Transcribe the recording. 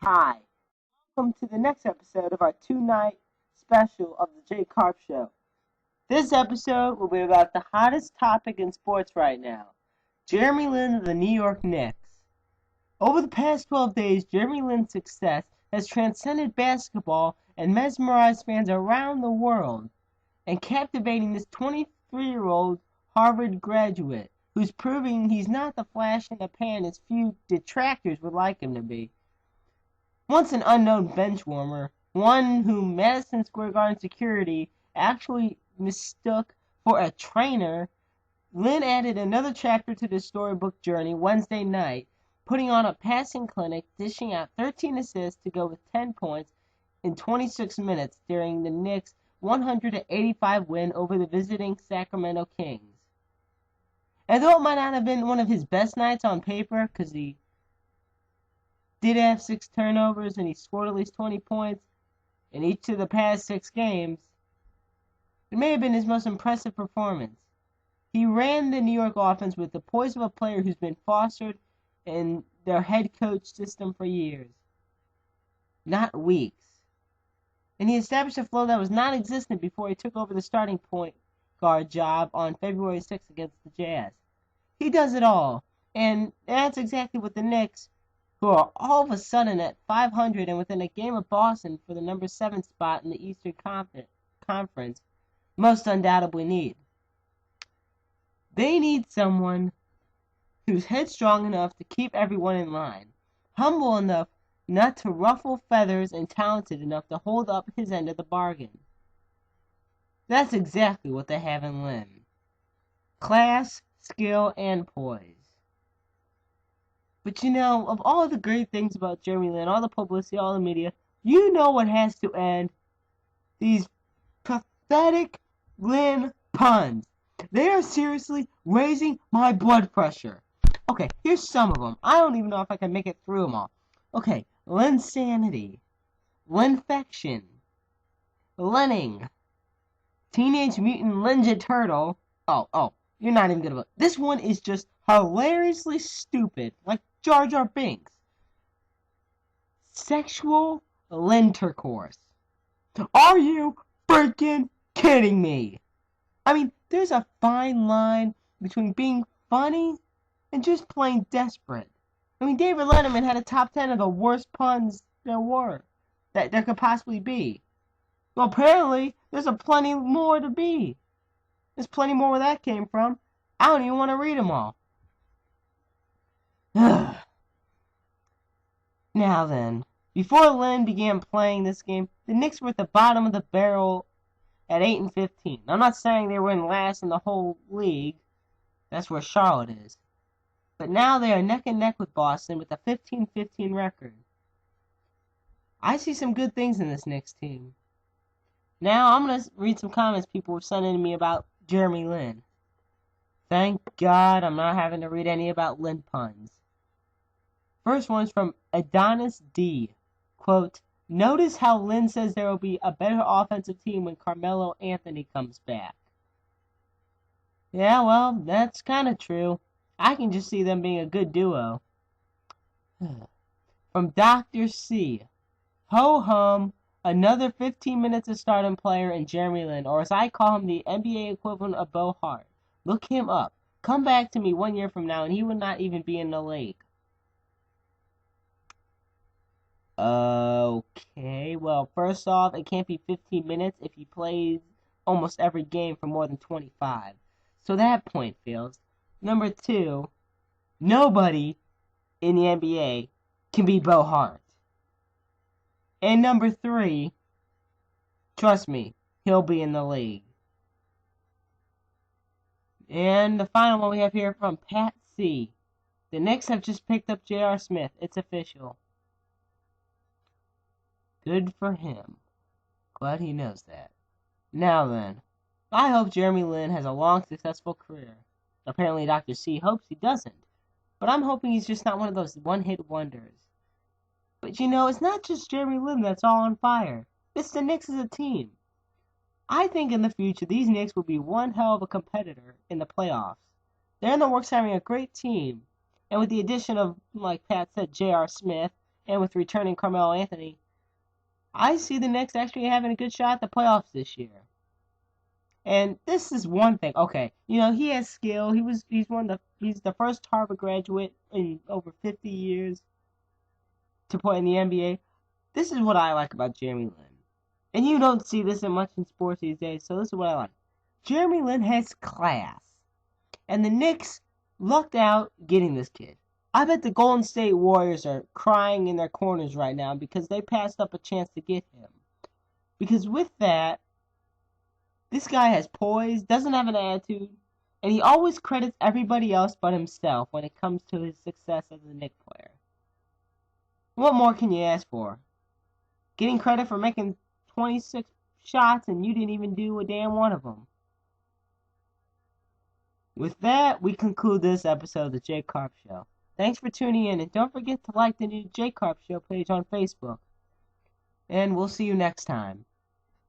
Hi, welcome to the next episode of our two-night special of the J-Karp Show. This episode will be about the hottest topic in sports right now, Jeremy Lin of the New York Knicks. Over the past 12 days, Jeremy Lin's success has transcended basketball and mesmerized fans around the world, and captivating this 23-year-old Harvard graduate who's proving he's not the flash in the pan as few detractors would like him to be. Once an unknown bench warmer, one whom Madison Square Garden security actually mistook for a trainer, Lin added another chapter to the storybook journey Wednesday night, putting on a passing clinic, dishing out 13 assists to go with 10 points in 26 minutes during the Knicks' 185 win over the visiting Sacramento Kings. And though it might not have been one of his best nights on paper, because he did have 6 turnovers and he scored at least 20 points in each of the past 6 games, it may have been his most impressive performance. He ran the New York offense with the poise of a player who's been fostered in their head coach system for years, not weeks. And he established a flow that was non-existent before he took over the starting point guard job on February 6th against the Jazz. He does it all, and that's exactly what the Knicks, who are all of a sudden at 500 and within a game of Boston for the number 7 spot in the Eastern Conference, most undoubtedly need. They need someone who's headstrong enough to keep everyone in line, humble enough not to ruffle feathers, and talented enough to hold up his end of the bargain. That's exactly what they have in Lin. Class, skill, and poise. But you know, of all the great things about Jeremy Lin, all the publicity, all the media, you know what has to end? These pathetic Lin puns. They are seriously raising my blood pressure. Okay, here's some of them. I don't even know if I can make it through them all. Okay, Linsanity, Linfection, Lenning, Teenage Mutant Ninja Turtle. Oh, you're not even gonna. This one is just hilariously stupid, like Jar Jar Binks. Sexual Lintercourse. Are you freaking kidding me? I mean, there's a fine line between being funny and just plain desperate. I mean, David Letterman had a top 10 of the worst puns there could possibly be. Well, apparently, there's plenty more to be. There's plenty more where that came from. I don't even want to read them all. Now then, before Lin began playing this game, the Knicks were at the bottom of the barrel at 8-15. I'm not saying they were in last in the whole league. That's where Charlotte is. But now they are neck and neck with Boston with a 15-15 record. I see some good things in this Knicks team. Now I'm going to read some comments people were sending me about Jeremy Lin. Thank God I'm not having to read any about Lin puns. First one's from Adonis D. Quote, notice how Lin says there will be a better offensive team when Carmelo Anthony comes back. Yeah, well, that's kind of true. I can just see them being a good duo. From Dr. C. Ho-hum, another 15 minutes of starting player in Jeremy Lin, or as I call him, the NBA equivalent of Bo Hart. Look him up. Come back to me 1 year from now and he would not even be in the league. Okay, well, first off, it can't be 15 minutes if he plays almost every game for more than 25. So that point fails. Number 2, nobody in the NBA can be Bo Hart. And number 3, trust me, he'll be in the league. And the final one we have here from Pat C. The Knicks have just picked up J.R. Smith. It's official. Good for him. Glad he knows that. Now then, I hope Jeremy Lin has a long, successful career. Apparently Dr. C hopes he doesn't. But I'm hoping he's just not one of those one-hit wonders. But you know, it's not just Jeremy Lin that's all on fire. It's the Knicks as a team. I think in the future, these Knicks will be one hell of a competitor in the playoffs. They're in the works having a great team. And with the addition of, like Pat said, J.R. Smith, and with returning Carmelo Anthony, I see the Knicks actually having a good shot at the playoffs this year. And this is one thing. Okay, he has skill. He's the first Harvard graduate in over 50 years to play in the NBA. This is what I like about Jeremy Lin. And you don't see this much in sports these days, so this is what I like. Jeremy Lin has class. And the Knicks lucked out getting this kid. I bet the Golden State Warriors are crying in their corners right now because they passed up a chance to get him. Because with that, this guy has poise, doesn't have an attitude, and he always credits everybody else but himself when it comes to his success as a Knicks player. What more can you ask for? Getting credit for making 26 shots and you didn't even do a damn one of them. With that, we conclude this episode of the J-Karp Show. Thanks for tuning in, and don't forget to like the new J-Karp Show page on Facebook. And we'll see you next time.